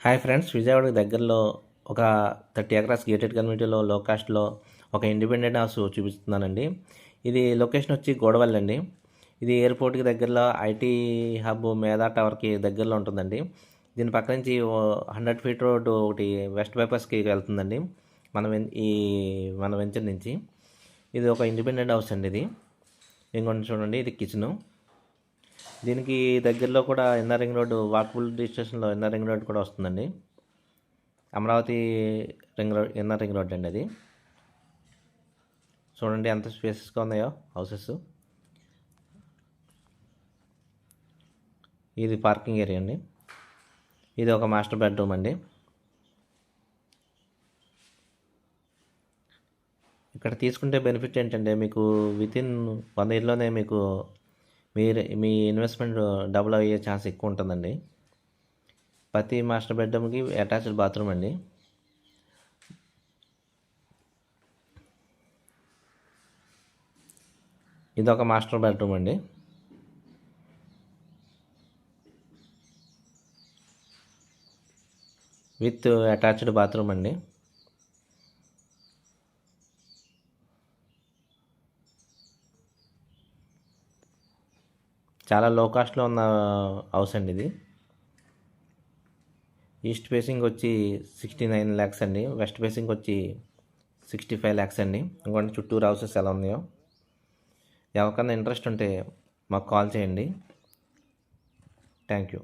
Hi friends, విజయవాడకి దగ్గరలో ఒక 30 ఎకరాస్ గేటెడ్ కమ్యూనిటీలో లో కాస్ట్లో ఒక ఇండిపెండెంట్ హౌస్ చూపిస్తున్నానండి. ఇది లొకేషన్ వచ్చి గోడవల్లి అండి. ఇది ఎయిర్పోర్ట్కి దగ్గరలో ఐటీ హబ్ మేధా టవర్కి దగ్గరలో ఉంటుందండి. దీని పక్క నుంచి 100 ఫీట్ రోడ్డు ఒకటి వెస్ట్ బైపాస్కి వెళ్తుందండి. మన వెంచర్ నుంచి ఇది ఒక ఇండిపెండెంట్ హౌస్ అండి. ఇది ఇంకొంచెం చూడండి, ఇది కిచెను. దీనికి దగ్గరలో కూడా ఎన్ఆర్ రింగ్ రోడ్డు, వాకబుల్ డిస్టెన్స్లో ఎన్ఆర్ రింగ్ రోడ్ కూడా వస్తుందండి. అమరావతి ఎన్ఆర్ రింగ్ రోడ్ అండి అది. చూడండి ఎంత స్పేసెస్గా ఉన్నాయో హౌసెస్. ఇది పార్కింగ్ ఏరియా అండి. ఇది ఒక మాస్టర్ బెడ్రూమ్ అండి. ఇక్కడ తీసుకుంటే బెనిఫిట్ ఏంటంటే, మీకు వితిన్ 1 ఇయర్లోనే మీకు మీ ఇన్వెస్ట్మెంట్ డబుల్ అయ్యే ఛాన్స్ ఎక్కువ ఉంటుందండి. ప్రతి మాస్టర్ బెడ్రూమ్కి అటాచ్డ్ బాత్రూమ్ అండి. ఇది ఒక మాస్టర్ బెడ్రూమ్ అండి. విత్ అటాచ్డ్ బాత్రూమ్ అండి. చాలా లో కాస్ట్లో ఉన్న హౌస్ అండి ఇది. ఈస్ట్ ఫేసింగ్ వచ్చి 69 lakhs అండి. వెస్ట్ ఫేసింగ్ వచ్చి 65 lakhs అండి. ఇంకోటి చుట్టూరు హౌసెస్ ఎలా ఉన్నాయో. ఎవరికైనా ఇంట్రెస్ట్ ఉంటే మాకు కాల్ చేయండి. Thank you.